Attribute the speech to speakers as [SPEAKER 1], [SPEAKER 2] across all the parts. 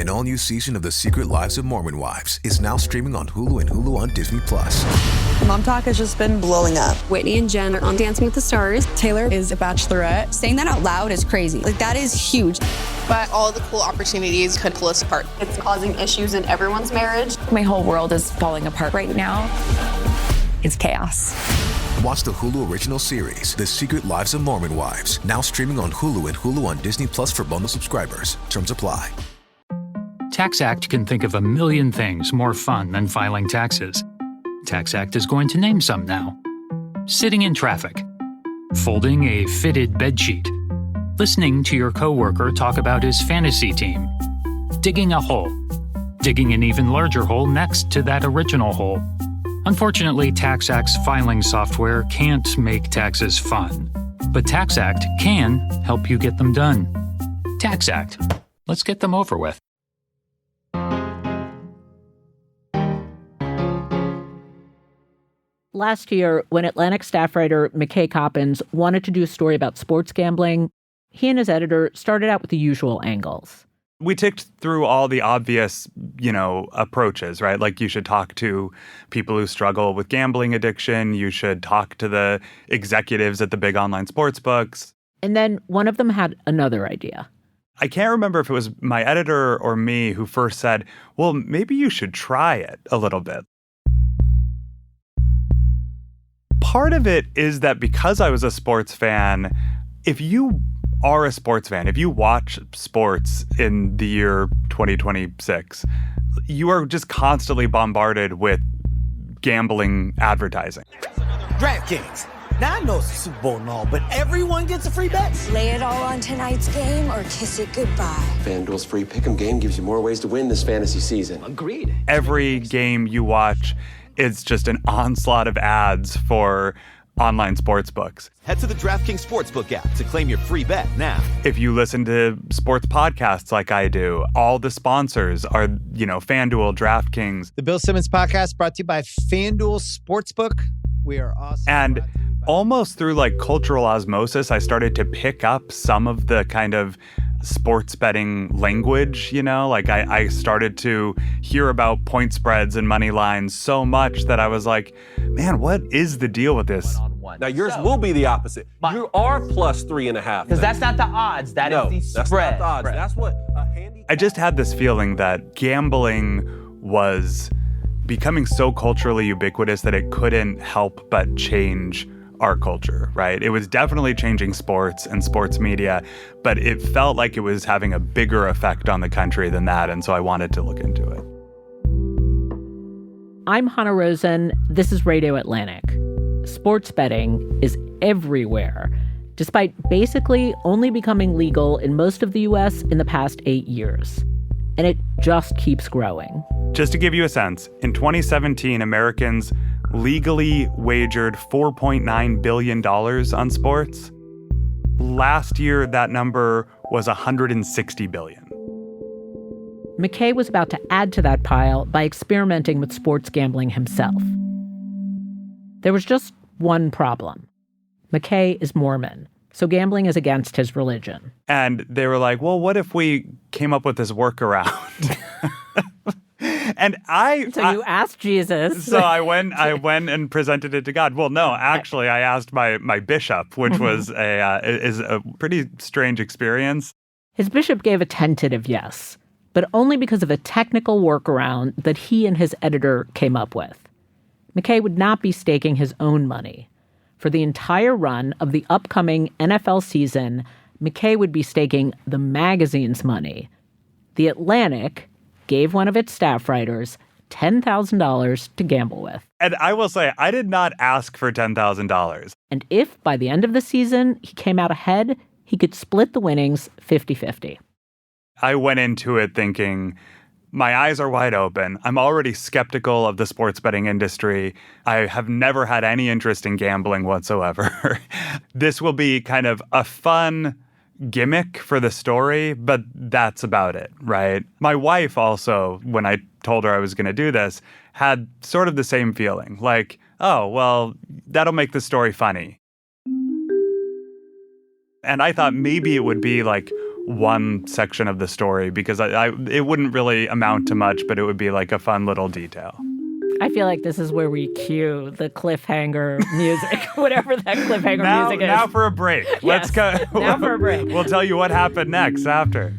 [SPEAKER 1] An all-new season of The Secret Lives of Mormon Wives is now streaming on Hulu and Hulu on Disney+.
[SPEAKER 2] Mom talk has just been blowing up.
[SPEAKER 3] Whitney and Jen are on Dancing with the Stars.
[SPEAKER 2] Taylor is a bachelorette.
[SPEAKER 4] Saying that out loud is crazy. Like, that is huge.
[SPEAKER 5] But all the cool opportunities could pull us apart.
[SPEAKER 3] It's causing issues in everyone's marriage.
[SPEAKER 4] My whole world is falling apart right now. It's chaos.
[SPEAKER 1] Watch the Hulu original series, The Secret Lives of Mormon Wives, now streaming on Hulu and Hulu on Disney Plus for bundle subscribers. Terms apply.
[SPEAKER 6] TaxAct can think of a million things more fun than filing taxes. TaxAct is going to name some now. Sitting in traffic. Folding a fitted bedsheet. Listening to your coworker talk about his fantasy team. Digging a hole. Digging an even larger hole next to that original hole. Unfortunately, TaxAct's filing software can't make taxes fun. But TaxAct can help you get them done. TaxAct. Let's get them over with.
[SPEAKER 7] Last year, when Atlantic staff writer McKay Coppins wanted to do a story about sports gambling, he and his editor started out with the usual angles.
[SPEAKER 8] We ticked through all the obvious, approaches, right? Like you should talk to people who struggle with gambling addiction. You should talk to the executives at the big online sports books.
[SPEAKER 7] And then one of them had another idea.
[SPEAKER 8] I can't remember if it was my editor or me who first said, well, maybe you should try it a little bit. Part of it is that because I was a sports fan, if you are a sports fan, if you watch sports in the year 2026, you are just constantly bombarded with gambling advertising.
[SPEAKER 9] DraftKings. Now, I know it's a Super Bowl and all, but everyone gets a free bet.
[SPEAKER 10] Lay it all on tonight's game or kiss it goodbye.
[SPEAKER 11] FanDuel's free pick'em game gives you more ways to win this fantasy season.
[SPEAKER 9] Agreed.
[SPEAKER 8] Every game you watch is just an onslaught of ads for online sports books.
[SPEAKER 12] Head to the DraftKings Sportsbook app to claim your free bet now.
[SPEAKER 8] If you listen to sports podcasts like I do, all the sponsors are, FanDuel, DraftKings.
[SPEAKER 13] The Bill Simmons Podcast brought to you by FanDuel Sportsbook. We are awesome.
[SPEAKER 8] And almost through cultural osmosis, I started to pick up some of the kind of sports betting language, I started to hear about point spreads and money lines so much that I was like, man, what is the deal with this?
[SPEAKER 11] Now, yours will be the opposite. You are plus 3.5.
[SPEAKER 9] Because that's not the odds. That is the spread.
[SPEAKER 11] That's not the odds. That's what a handy...
[SPEAKER 8] I just had this feeling that gambling was becoming so culturally ubiquitous that it couldn't help but change our culture, right? It was definitely changing sports and sports media, but it felt like it was having a bigger effect on the country than that, and so I wanted to look into it.
[SPEAKER 7] I'm Hannah Rosen. This is Radio Atlantic. Sports betting is everywhere, despite basically only becoming legal in most of the U.S. in the past 8 years. And it just keeps growing.
[SPEAKER 8] Just to give you a sense, in 2017, Americans legally wagered $4.9 billion on sports. Last year, that number was $160 billion.
[SPEAKER 7] McKay was about to add to that pile by experimenting with sports gambling himself. There was just one problem. McKay is Mormon, so gambling is against his religion.
[SPEAKER 8] And they were like, well, what if we came up with this workaround? And
[SPEAKER 7] you asked Jesus.
[SPEAKER 8] So I went and presented it to God. Well, no, actually, I asked my bishop, which was a pretty strange experience.
[SPEAKER 7] His bishop gave a tentative yes, but only because of a technical workaround that he and his editor came up with. McKay would not be staking his own money. For the entire run of the upcoming NFL season, McKay would be staking the magazine's money. The Atlantic gave one of its staff writers $10,000 to gamble with.
[SPEAKER 8] And I will say, I did not ask for $10,000.
[SPEAKER 7] And if by the end of the season he came out ahead, he could split the winnings 50-50.
[SPEAKER 8] I went into it thinking, my eyes are wide open. I'm already skeptical of the sports betting industry. I have never had any interest in gambling whatsoever. This will be kind of a fun gimmick for the story, but that's about it, right? My wife also, when I told her I was going to do this, had sort of the same feeling. Like, oh, well, that'll make the story funny. And I thought maybe it would be one section of the story because it wouldn't really amount to much, but it would be like a fun little detail.
[SPEAKER 7] I feel like this is where we cue the cliffhanger music, whatever that cliffhanger music is.
[SPEAKER 8] Now for a break. Let's go.
[SPEAKER 7] Now for a break.
[SPEAKER 8] We'll tell you what happened next after.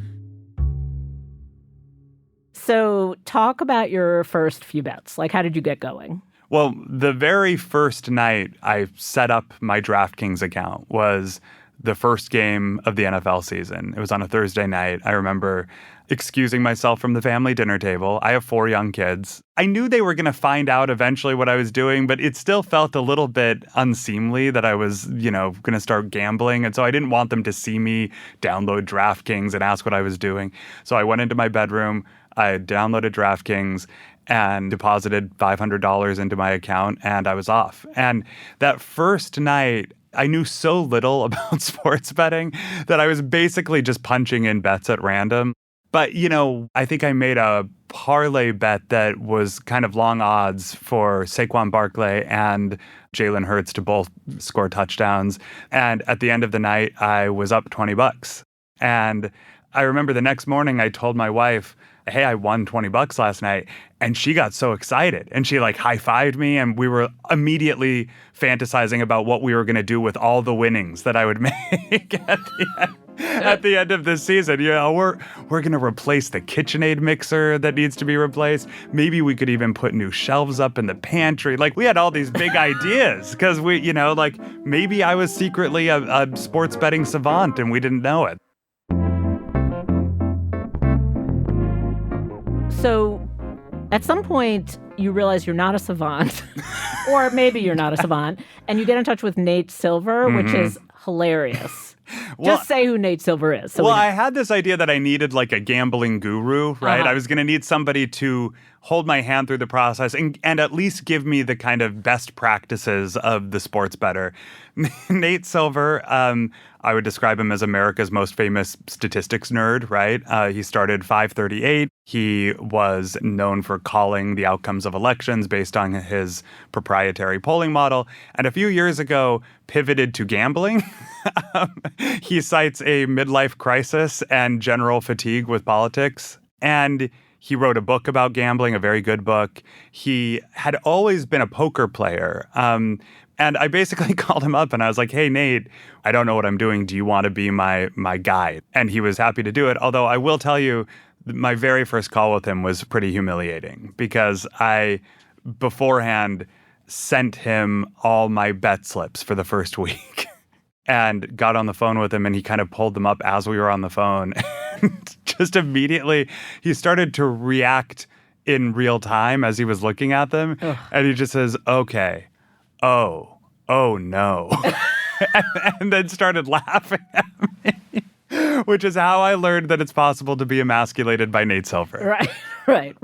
[SPEAKER 7] So talk about your first few bets. Like, how did you get going?
[SPEAKER 8] Well, the very first night I set up my DraftKings account was the first game of the NFL season. It was on a Thursday night. I remember excusing myself from the family dinner table. I have 4 young kids. I knew they were going to find out eventually what I was doing, but it still felt a little bit unseemly that I was, going to start gambling. And so I didn't want them to see me download DraftKings and ask what I was doing. So I went into my bedroom, I downloaded DraftKings and deposited $500 into my account, and I was off. And that first night, I knew so little about sports betting that I was basically just punching in bets at random. But, I think I made a parlay bet that was kind of long odds for Saquon Barkley and Jalen Hurts to both score touchdowns. And at the end of the night, I was up $20. And I remember the next morning I told my wife, hey, I won $20 last night. And she got so excited and she high-fived me, and we were immediately fantasizing about what we were going to do with all the winnings that I would make at the end of this season. We're going to replace the KitchenAid mixer that needs to be replaced. Maybe we could even put new shelves up in the pantry. We had all these big ideas because maybe I was secretly a sports betting savant and we didn't know it.
[SPEAKER 7] So at some point, you realize you're not a savant, or maybe you're not a savant, and you get in touch with Nate Silver, which is hilarious. Just say who Nate Silver is.
[SPEAKER 8] I had this idea that I needed a gambling guru, right?
[SPEAKER 7] Uh-huh.
[SPEAKER 8] I was going to need somebody to hold my hand through the process and at least give me the kind of best practices of the sports bettor. Nate Silver, I would describe him as America's most famous statistics nerd, right? He started 538. He was known for calling the outcomes of elections based on his proprietary polling model. And a few years ago, pivoted to gambling. He cites a midlife crisis and general fatigue with politics. And he wrote a book about gambling, a very good book. He had always been a poker player. And I basically called him up and I was like, hey, Nate, I don't know what I'm doing. Do you want to be my guide? And he was happy to do it. Although I will tell you, my very first call with him was pretty humiliating because I beforehand sent him all my bet slips for the first week and got on the phone with him, and he kind of pulled them up as we were on the phone. And just immediately, he started to react in real time as he was looking at them. Ugh. And he just says, okay, oh no. and then started laughing at me, which is how I learned that it's possible to be emasculated by Nate Silver.
[SPEAKER 7] Right.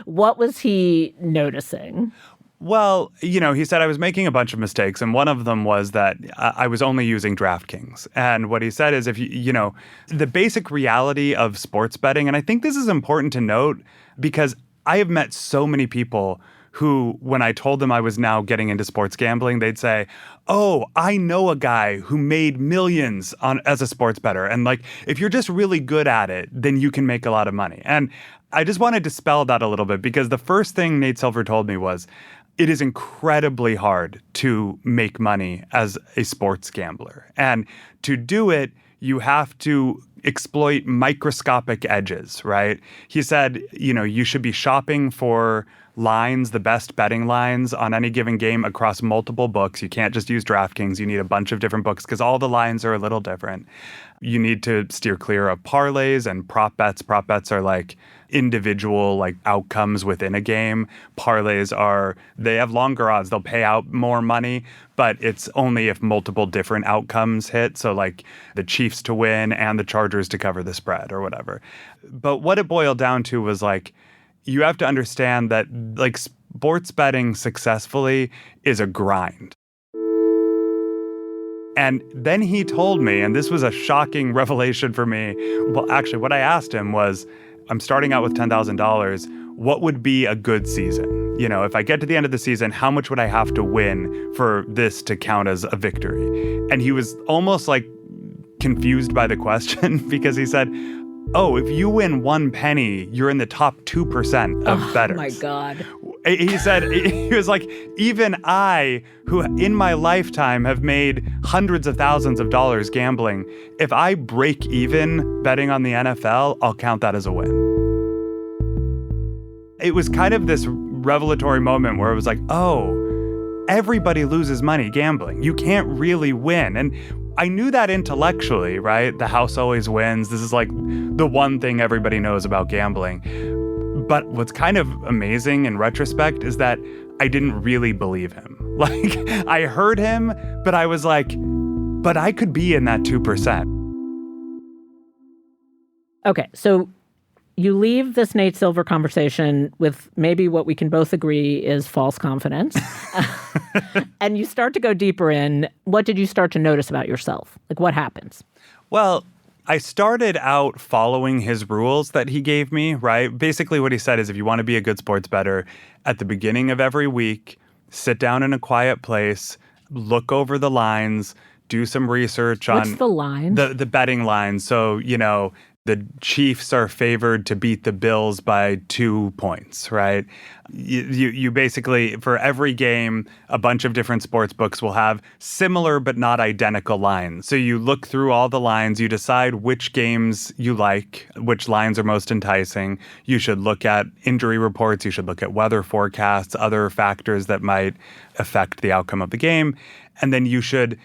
[SPEAKER 7] What was he noticing?
[SPEAKER 8] Well, he said I was making a bunch of mistakes, and one of them was that I was only using DraftKings. And what he said is if the basic reality of sports betting, and I think this is important to note because I have met so many people who, when I told them I was now getting into sports gambling, they'd say, oh, I know a guy who made millions as a sports bettor. And if you're just really good at it, then you can make a lot of money. And I just want to dispel that a little bit because the first thing Nate Silver told me was, it is incredibly hard to make money as a sports gambler. And to do it, you have to exploit microscopic edges, right? He said, you should be shopping for lines, the best betting lines on any given game across multiple books. You can't just use DraftKings. You need a bunch of different books because all the lines are a little different. You need to steer clear of parlays and prop bets. Prop bets are individual outcomes within a game. Parlays they have longer odds. They'll pay out more money, but it's only if multiple different outcomes hit. So the Chiefs to win and the Chargers to cover the spread or whatever. But what it boiled down to was you have to understand that sports betting successfully is a grind. And then he told me, and this was a shocking revelation for me. Well, actually, what I asked him was, I'm starting out with $10,000. What would be a good season? If I get to the end of the season, how much would I have to win for this to count as a victory? And he was almost confused by the question because he said, oh, if you win 1 penny, you're in the top 2% of bettors.
[SPEAKER 7] Oh my God.
[SPEAKER 8] He said, he was like, even I, who in my lifetime have made hundreds of thousands of dollars gambling, if I break even betting on the NFL, I'll count that as a win. It was kind of this revelatory moment where it was like, oh, everybody loses money gambling. You can't really win. And I knew that intellectually, right? The house always wins. This is like the one thing everybody knows about gambling. But what's kind of amazing in retrospect is that I didn't really believe him. Like, I heard him, but I was like, but I could be in that 2%.
[SPEAKER 7] Okay, so you leave this Nate Silver conversation with maybe what we can both agree is false confidence. And you start to go deeper in. What did you start to notice about yourself? Like, what happens?
[SPEAKER 8] Well, I started out following his rules that he gave me, right? Basically what he said is if you want to be a good sports bettor, at the beginning of every week, sit down in a quiet place, look over the lines, do some research on...
[SPEAKER 7] What's the lines?
[SPEAKER 8] The betting lines. So, you know, the Chiefs are favored to beat the Bills by 2 points, right? You basically, for every game, a bunch of different sports books will have similar but not identical lines. So you look through all the lines, you decide which games you like, which lines are most enticing. You should look at injury reports, you should look at weather forecasts, other factors that might affect the outcome of the game. And then you should,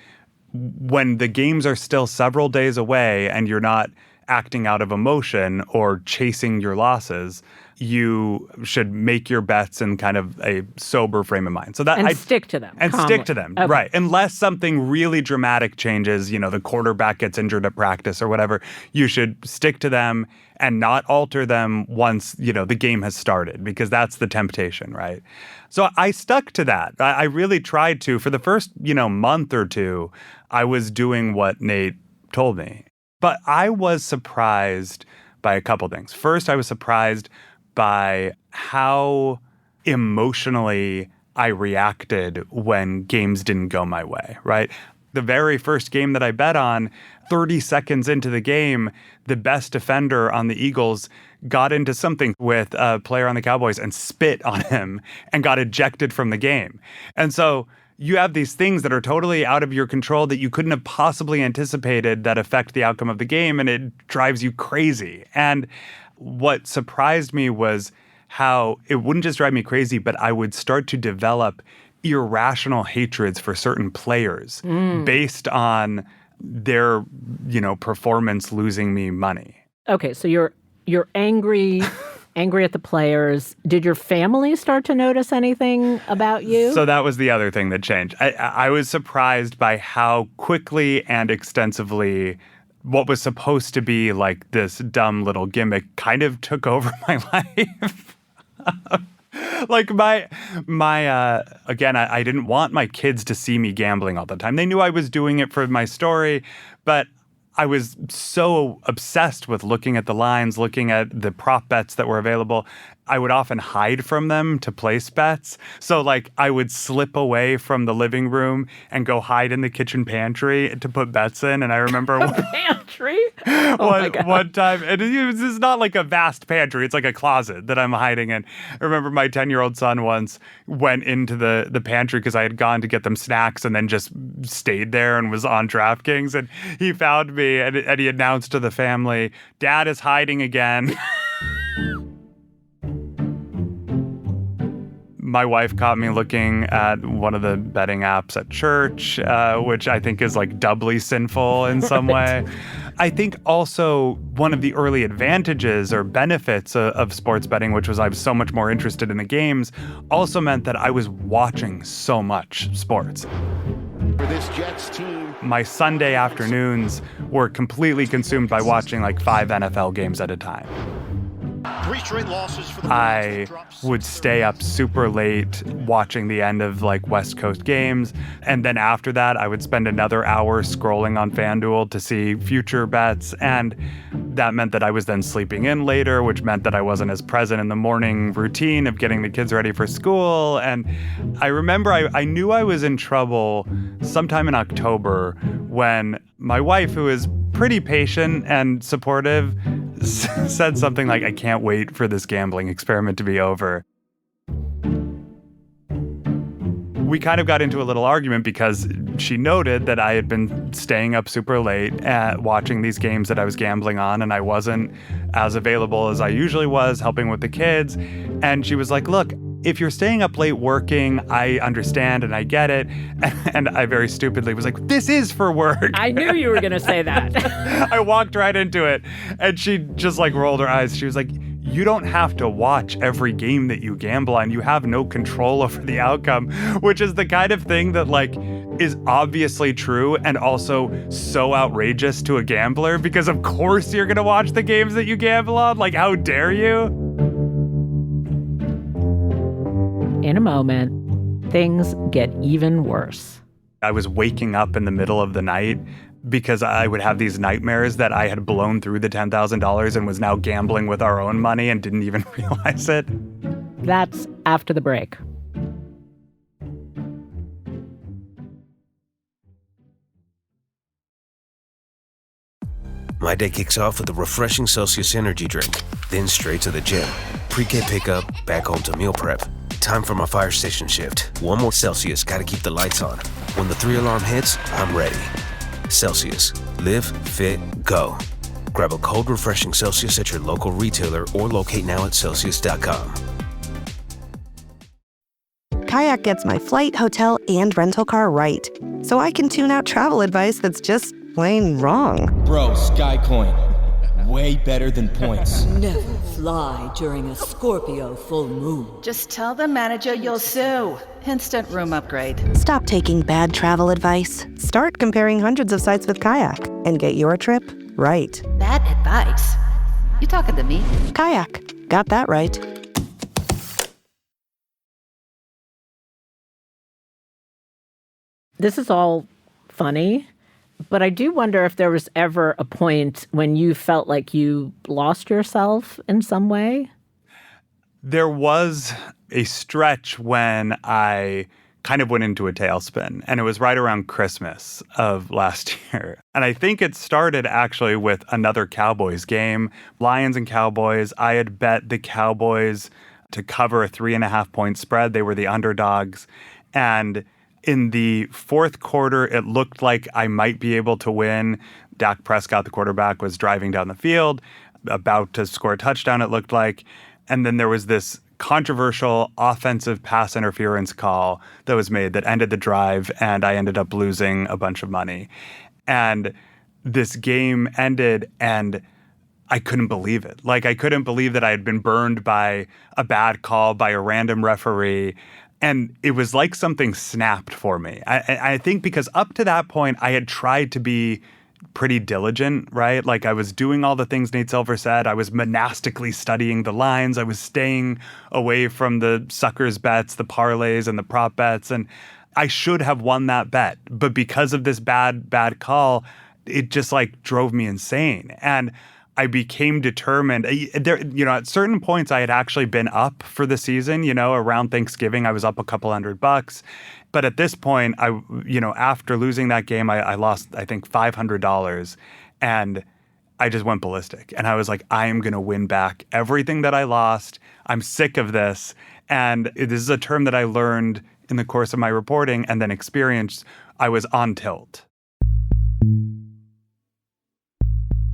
[SPEAKER 8] when the games are still several days away and you're not acting out of emotion or chasing your losses, you should make your bets in kind of a sober frame of mind. So that
[SPEAKER 7] stick to them.
[SPEAKER 8] And
[SPEAKER 7] calmly.
[SPEAKER 8] stick to them,
[SPEAKER 7] Okay.
[SPEAKER 8] right. Unless something really dramatic changes, you know, the quarterback gets injured at practice or whatever, you should stick to them and not alter them once, you know, the game has started, because that's the temptation, right? So I stuck to that. I really tried to. For the first, you know, month or two, I was doing what Nate told me. But I was surprised by a couple things. First, I was surprised by how emotionally I reacted when games didn't go my way, right? The very first game that I bet on, 30 seconds into the game, the best defender on the Eagles got into something with a player on the Cowboys and spit on him and got ejected from the game. And so you have these things that are totally out of your control that you couldn't have possibly anticipated that affect the outcome of the game, and it drives you crazy. And what surprised me was how it wouldn't just drive me crazy, but I would start to develop irrational hatreds for certain players based on their, you know, performance losing me money.
[SPEAKER 7] Okay, so you're angry at the players. Did your family start to notice anything about you?
[SPEAKER 8] So that was the other thing that changed. I was surprised by how quickly and extensively what was supposed to be like this dumb little gimmick kind of took over my life. Like my again, I didn't want my kids to see me gambling all the time. They knew I was doing it for my story, but I was so obsessed with looking at the lines, looking at the prop bets that were available. I would often hide from them to place bets. So like I would slip away from the living room and go hide in the kitchen pantry to put bets in. And I remember
[SPEAKER 7] pantry?
[SPEAKER 8] One time, and it's not like a vast pantry. It's like a closet that I'm hiding in. I remember my 10-year-old son once went into the pantry because I had gone to get them snacks and then just stayed there and was on DraftKings. And he found me and he announced to the family, "Dad is hiding again." My wife caught me looking at one of the betting apps at church, which I think is like doubly sinful in some way. I think also one of the early advantages or benefits of sports betting, which was I was so much more interested in the games, also meant that I was watching so much sports.
[SPEAKER 14] For this Jets team,
[SPEAKER 8] my Sunday afternoons were completely consumed by watching like 5 NFL games at a time.
[SPEAKER 14] 3 straight losses for the
[SPEAKER 8] I would stay up super late watching the end of like West Coast games. And then after that, I would spend another hour scrolling on FanDuel to see future bets. And that meant that I was then sleeping in later, which meant that I wasn't as present in the morning routine of getting the kids ready for school. And I remember I knew I was in trouble sometime in October when my wife, who is pretty patient and supportive, said something like, I can't wait for this gambling experiment to be over. We kind of got into a little argument because she noted that I had been staying up super late at watching these games that I was gambling on, and I wasn't as available as I usually was helping with the kids. And she was like, look, if you're staying up late working, I understand and I get it. And I very stupidly was like, this is for work.
[SPEAKER 7] I knew you were going to say that.
[SPEAKER 8] I walked right into it. And she just like rolled her eyes. She was like, you don't have to watch every game that you gamble on. You have no control over the outcome, which is the kind of thing that like is obviously true and also so outrageous to a gambler because of course you're going to watch the games that you gamble on. Like, how dare you?
[SPEAKER 7] In a moment, things get even worse.
[SPEAKER 8] I was waking up in the middle of the night because I would have these nightmares that I had blown through the $10,000 and was now gambling with our own money and didn't even realize it.
[SPEAKER 7] That's after the break.
[SPEAKER 15] My day kicks off with a refreshing Celsius energy drink, then straight to the gym. Pre-K pickup, back home to meal prep. Time for my fire station shift. One more Celsius, gotta keep the lights on. When the 3-alarm hits, I'm ready. Celsius. Live, fit, go. Grab a cold, refreshing Celsius at your local retailer or locate now at Celsius.com.
[SPEAKER 2] Kayak gets my flight, hotel, and rental car right, so I can tune out travel advice that's just plain wrong.
[SPEAKER 16] Bro, Skycoin. Way better than points.
[SPEAKER 17] Never fly during a Scorpio full moon.
[SPEAKER 18] Just tell the manager you'll sue. Instant room upgrade.
[SPEAKER 2] Stop taking bad travel advice. Start comparing hundreds of sites with Kayak and get your trip right.
[SPEAKER 18] Bad advice? You talking to me?
[SPEAKER 2] Kayak. Got that right.
[SPEAKER 7] This is all funny, but I do wonder if there was ever a point when you felt like you lost yourself in some way.
[SPEAKER 8] There was a stretch when I kind of went into a tailspin, and it was right around Christmas of last year. And I think it started actually with another Cowboys game, Lions and Cowboys. I had bet the Cowboys to cover a 3.5-point spread. They were the underdogs. And in the fourth quarter, it looked like I might be able to win. Dak Prescott, the quarterback, was driving down the field, about to score a touchdown, it looked like. And then there was this controversial offensive pass interference call that was made that ended the drive, and I ended up losing a bunch of money. And this game ended, and I couldn't believe it. Like, I couldn't believe that I had been burned by a bad call by a random referee. And it was like something snapped for me. I think because up to that point, I had tried to be pretty diligent, right? Like, I was doing all the things Nate Silver said. I was monastically studying the lines. I was staying away from the suckers bets, the parlays, and the prop bets. And I should have won that bet. But because of this bad call, it just like drove me insane. And I became determined. At certain points, I had actually been up for the season. Around Thanksgiving, I was up a couple $100. But at this point, after losing that game, I lost, I think, $500. And I just went ballistic. And I was like, I am going to win back everything that I lost. I'm sick of this. And this is a term that I learned in the course of my reporting and then experienced. I was on tilt.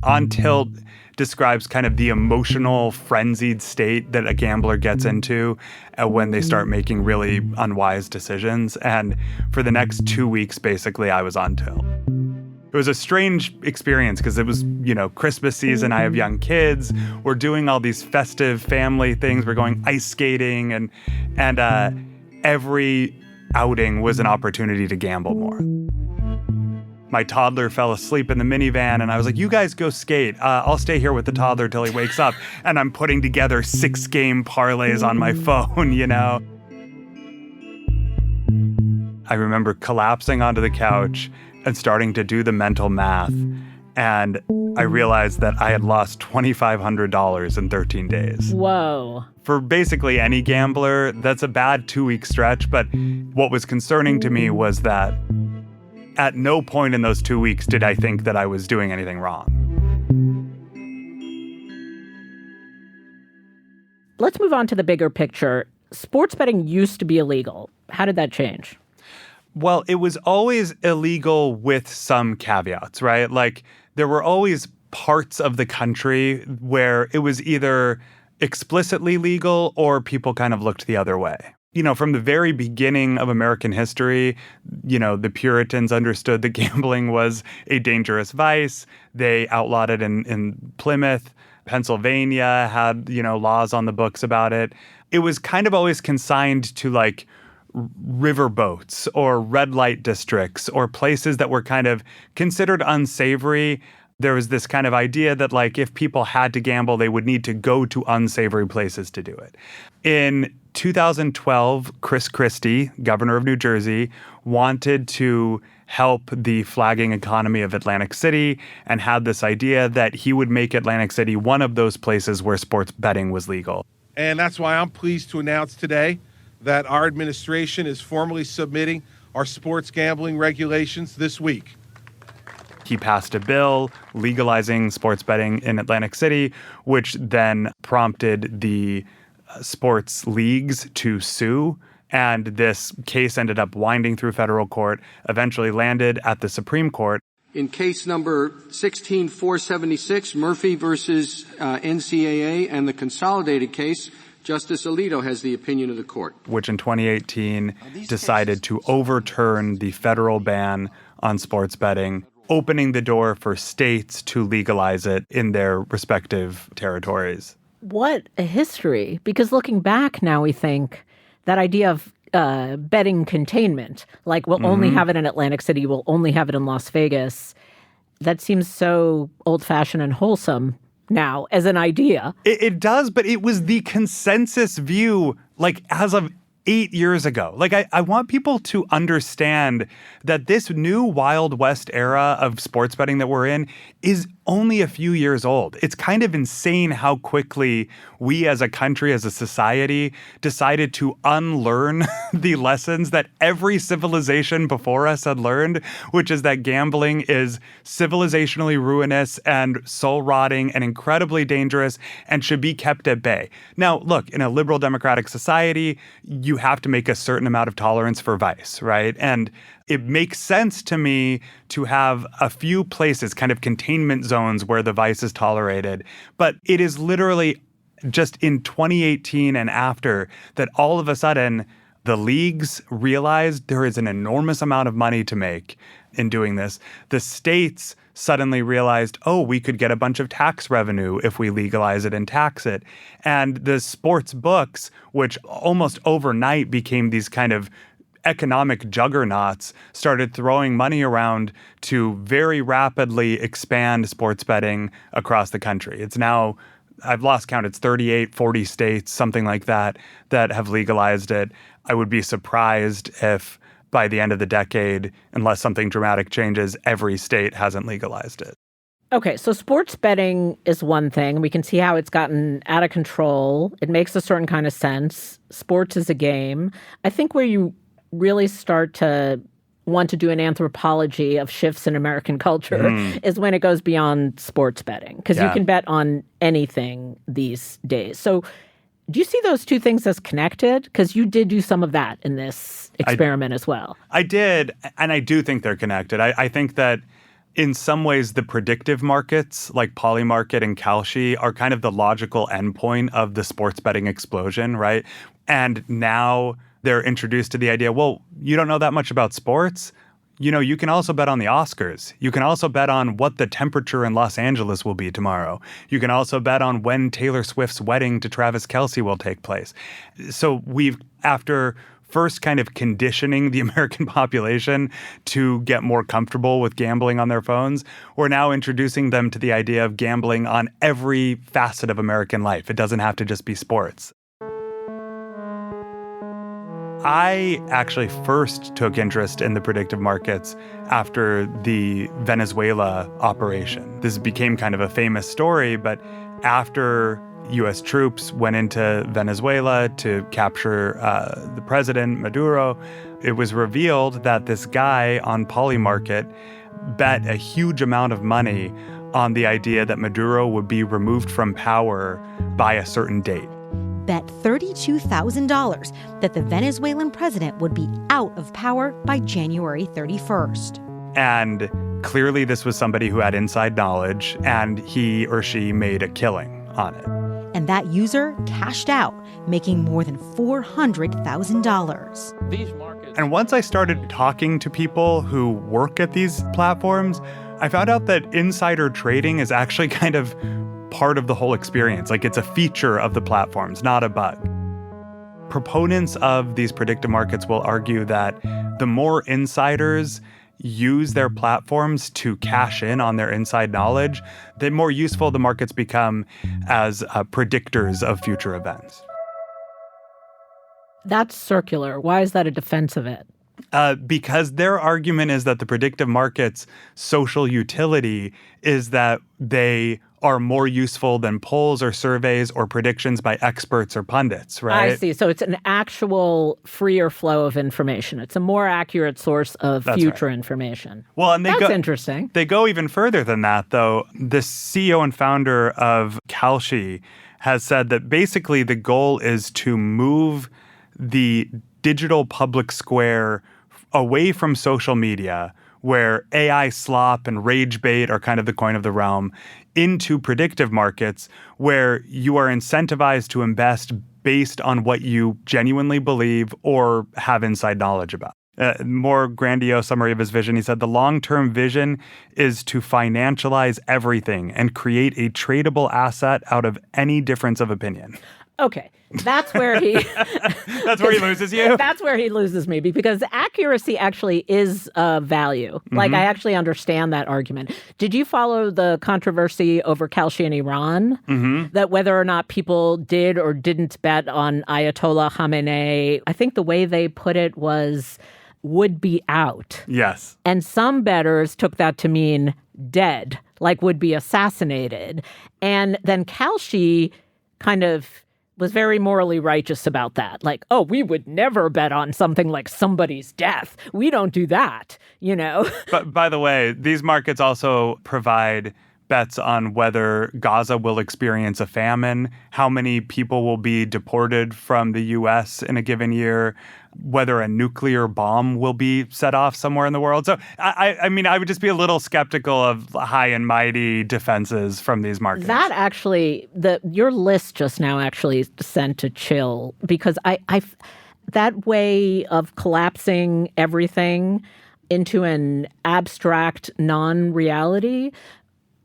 [SPEAKER 8] On tilt describes kind of the emotional frenzied state that a gambler gets into when they start making really unwise decisions. And for the next 2 weeks, basically, I was on tilt. It was a strange experience because it was, Christmas season. I have young kids. We're doing all these festive family things. We're going ice skating, and every outing was an opportunity to gamble more. My toddler fell asleep in the minivan, and I was like, you guys go skate. I'll stay here with the toddler till he wakes up. And I'm putting together 6-game parlays on my phone, I remember collapsing onto the couch and starting to do the mental math. And I realized that I had lost $2,500 in 13 days.
[SPEAKER 7] Whoa.
[SPEAKER 8] For basically any gambler, that's a bad 2-week stretch. But what was concerning to me was that at no point in those 2 weeks did I think that I was doing anything wrong.
[SPEAKER 7] Let's move on to the bigger picture. Sports betting used to be illegal. How did that change?
[SPEAKER 8] Well, it was always illegal with some caveats, right? Like there were always parts of the country where it was either explicitly legal or people kind of looked the other way. You know, from the very beginning of American history, you know, the Puritans understood that gambling was a dangerous vice. They outlawed it in Plymouth. Pennsylvania had, you know, laws on the books about it. It was kind of always consigned to like riverboats or red light districts or places that were kind of considered unsavory. There was this kind of idea that like if people had to gamble, they would need to go to unsavory places to do it. In 2012, Chris Christie, governor of New Jersey, wanted to help the flagging economy of Atlantic City and had this idea that he would make Atlantic City one of those places where sports betting was legal.
[SPEAKER 19] And that's why I'm pleased to announce today that our administration is formally submitting our sports gambling regulations this week.
[SPEAKER 8] He passed a bill legalizing sports betting in Atlantic City, which then prompted the sports leagues to sue. And this case ended up winding through federal court, eventually landed at the Supreme Court.
[SPEAKER 20] In case number 16476, Murphy versus NCAA, and the consolidated case, Justice Alito has the opinion of the court.
[SPEAKER 8] Which in 2018 decided to overturn the federal ban on sports betting, opening the door for states to legalize it in their respective territories.
[SPEAKER 7] What a history. Because looking back now, we think that idea of betting containment, like we'll only have it in Atlantic City, we'll only have it in Las Vegas, that seems so old-fashioned and wholesome now as an idea.
[SPEAKER 8] It does, but it was the consensus view, like as of 8 years ago. Like I want people to understand that this new Wild West era of sports betting that we're in is only a few years old. It's kind of insane how quickly we as a country, as a society, decided to unlearn the lessons that every civilization before us had learned, which is that gambling is civilizationally ruinous and soul-rotting and incredibly dangerous and should be kept at bay. Now, look, in a liberal democratic society, you have to make a certain amount of tolerance for vice, right? And it makes sense to me to have a few places, kind of containment zones where the vice is tolerated. But it is literally just in 2018 and after that all of a sudden the leagues realized there is an enormous amount of money to make in doing this. The states suddenly realized, oh, we could get a bunch of tax revenue if we legalize it and tax it. And the sports books, which almost overnight became these kind of economic juggernauts, started throwing money around to very rapidly expand sports betting across the country. It's now, I've lost count, it's 38, 40 states, something like that, that have legalized it. I would be surprised if by the end of the decade, unless something dramatic changes, every state hasn't legalized it.
[SPEAKER 7] Okay, so sports betting is one thing. We can see how it's gotten out of control. It makes a certain kind of sense. Sports is a game. I think where you really start to want to do an anthropology of shifts in American culture is when it goes beyond sports betting, because you can bet on anything these days. So do you see those two things as connected? Because you did do some of that in this experiment as well.
[SPEAKER 8] I did, and I do think they're connected. I think that in some ways the predictive markets like Polymarket and Kalshi are kind of the logical endpoint of the sports betting explosion, right? And now they're introduced to the idea, well, you don't know that much about sports? You know, you can also bet on the Oscars. You can also bet on what the temperature in Los Angeles will be tomorrow. You can also bet on when Taylor Swift's wedding to Travis Kelce will take place. So we've, after first kind of conditioning the American population to get more comfortable with gambling on their phones, we're now introducing them to the idea of gambling on every facet of American life. It doesn't have to just be sports. I actually first took interest in the predictive markets after the Venezuela operation. This became kind of a famous story, but after U.S. troops went into Venezuela to capture the president, Maduro, it was revealed that this guy on Polymarket bet a huge amount of money on the idea that Maduro would be removed from power by a certain date.
[SPEAKER 21] Bet $32,000 that the Venezuelan president would be out of power by January 31st.
[SPEAKER 8] And clearly this was somebody who had inside knowledge, and he or she made a killing on it.
[SPEAKER 21] And that user cashed out, making more than $400,000.
[SPEAKER 8] And once I started talking to people who work at these platforms, I found out that insider trading is actually kind of part of the whole experience. Like, it's a feature of the platforms, not a bug. Proponents of these predictive markets will argue that the more insiders use their platforms to cash in on their inside knowledge, the more useful the markets become as predictors of future events.
[SPEAKER 7] That's circular. Why is that a defense of it?
[SPEAKER 8] Because their argument is that the predictive markets' social utility is that they are more useful than polls or surveys or predictions by experts or pundits, right?
[SPEAKER 7] I see. So it's an actual freer flow of information. It's a more accurate source of future information.
[SPEAKER 8] Well, and
[SPEAKER 7] that's interesting.
[SPEAKER 8] They go even further than that, though. The CEO and founder of Kalshi has said that basically the goal is to move the digital public square away from social media, where AI slop and rage bait are kind of the coin of the realm, into predictive markets where you are incentivized to invest based on what you genuinely believe or have inside knowledge about. More grandiose summary of his vision, he said, the long-term vision is to financialize everything and create a tradable asset out of any difference of opinion.
[SPEAKER 7] Okay, that's where he...
[SPEAKER 8] That's where he loses you?
[SPEAKER 7] That's where he loses me, because accuracy actually is value. Mm-hmm. Like, I actually understand that argument. Did you follow the controversy over Kalshi in Iran?
[SPEAKER 8] Mm-hmm.
[SPEAKER 7] That whether or not people did or didn't bet on Ayatollah Khamenei, I think the way they put it was would be out.
[SPEAKER 8] Yes.
[SPEAKER 7] And some bettors took that to mean dead, like would be assassinated. And then Kalshi kind of was very morally righteous about that. Like, oh, we would never bet on something like somebody's death. We don't do that, you know?
[SPEAKER 8] But by the way, these markets also provide bets on whether Gaza will experience a famine, how many people will be deported from the U.S. in a given year, whether a nuclear bomb will be set off somewhere in the world. So, I mean, I would just be a little skeptical of high and mighty defenses from these markets.
[SPEAKER 7] That actually, your list just now actually sent a chill, because I that way of collapsing everything into an abstract non-reality,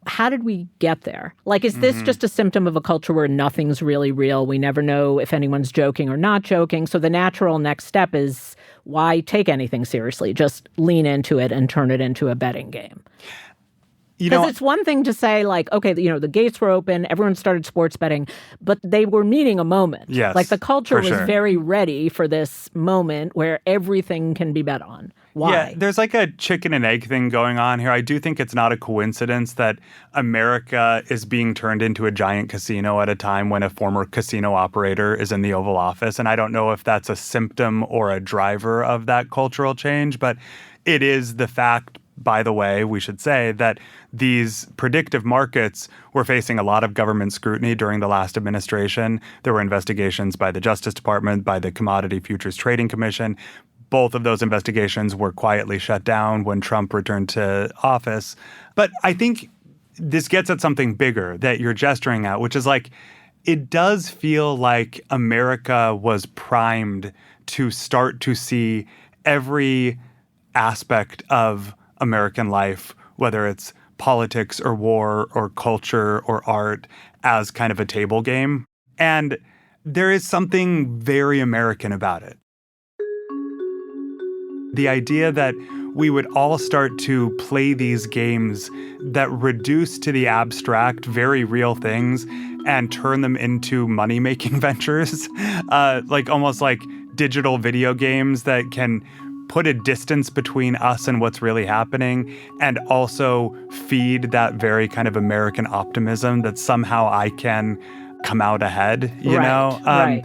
[SPEAKER 7] how did we get there? Like, is this just a symptom of a culture where nothing's really real? We never know if anyone's joking or not joking. So the natural next step is, why take anything seriously? Just lean into it and turn it into a betting game. Because it's one thing to say, like, okay, you know, the gates were open, everyone started sports betting, but they were meeting a moment.
[SPEAKER 8] Yes,
[SPEAKER 7] like, the culture was very ready for this moment where everything can be bet on. Why?
[SPEAKER 8] Yeah, there's like a chicken and egg thing going on here. I do think it's not a coincidence that America is being turned into a giant casino at a time when a former casino operator is in the Oval Office. And I don't know if that's a symptom or a driver of that cultural change, but it is the fact, by the way, we should say, that these predictive markets were facing a lot of government scrutiny during the last administration. There were investigations by the Justice Department, by the Commodity Futures Trading Commission. Both of those investigations were quietly shut down when Trump returned to office. But I think this gets at something bigger that you're gesturing at, which is like, it does feel like America was primed to start to see every aspect of American life, whether it's politics or war or culture or art, as kind of a table game. And there is something very American about it. The idea that we would all start to play these games that reduce to the abstract very real things and turn them into money-making ventures, like almost like digital video games that can put a distance between us and what's really happening, and also feed that very kind of American optimism that somehow I can come out ahead, you know?
[SPEAKER 7] Right.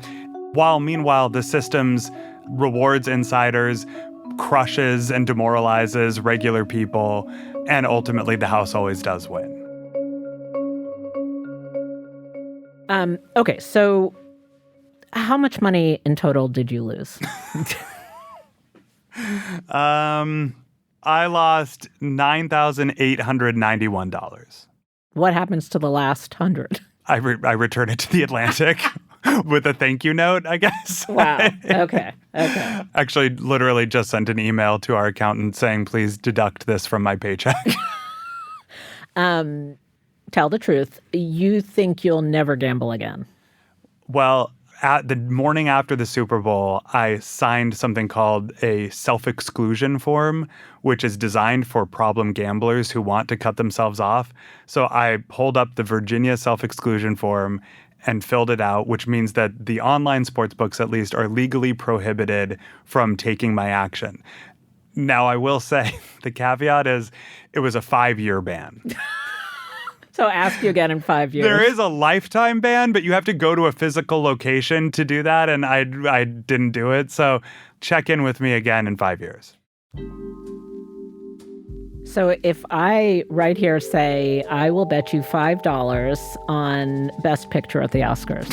[SPEAKER 8] While meanwhile, the systems rewards insiders, crushes and demoralizes regular people, and ultimately the house always does win.
[SPEAKER 7] Okay, so how much money in total did you lose?
[SPEAKER 8] I lost $9,891.
[SPEAKER 7] What happens to the last 100?
[SPEAKER 8] I return it to the Atlantic with a thank you note, I guess.
[SPEAKER 7] Wow. Okay.
[SPEAKER 8] Actually, literally just sent an email to our accountant saying, please deduct this from my paycheck.
[SPEAKER 7] Tell the truth. You think you'll never gamble again?
[SPEAKER 8] Well, at the morning after the Super Bowl, I signed something called a self-exclusion form, which is designed for problem gamblers who want to cut themselves off. So I pulled up the Virginia self-exclusion form and filled it out, which means that the online sportsbooks, at least, are legally prohibited from taking my action. Now, I will say the caveat is it was a 5-year ban.
[SPEAKER 7] So ask you again in 5 years.
[SPEAKER 8] There is a lifetime ban, but you have to go to a physical location to do that, and I didn't do it. So check in with me again in 5 years.
[SPEAKER 7] So if I right here say, I will bet you $5 on Best Picture at the Oscars,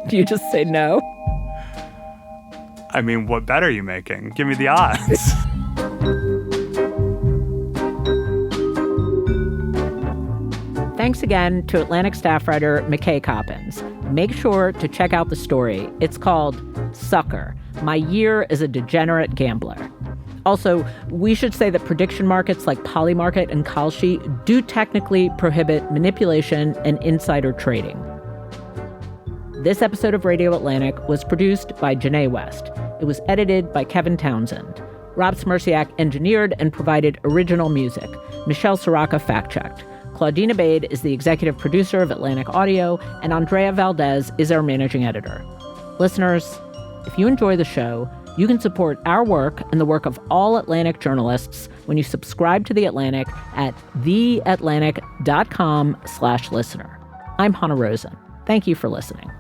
[SPEAKER 7] do you just say no?
[SPEAKER 8] I mean, what bet are you making? Give me the odds.
[SPEAKER 7] Thanks again to Atlantic staff writer McKay Coppins. Make sure to check out the story. It's called Sucker: My Year as a Degenerate Gambler. Also, we should say that prediction markets like Polymarket and Kalshi do technically prohibit manipulation and insider trading. This episode of Radio Atlantic was produced by Janae West. It was edited by Kevin Townsend. Rob Smirciak engineered and provided original music. Michelle Soraka fact-checked. Claudine Abade is the executive producer of Atlantic Audio, and Andrea Valdez is our managing editor. Listeners, if you enjoy the show, you can support our work and the work of all Atlantic journalists when you subscribe to The Atlantic at theatlantic.com/listener. I'm Hannah Rosen. Thank you for listening.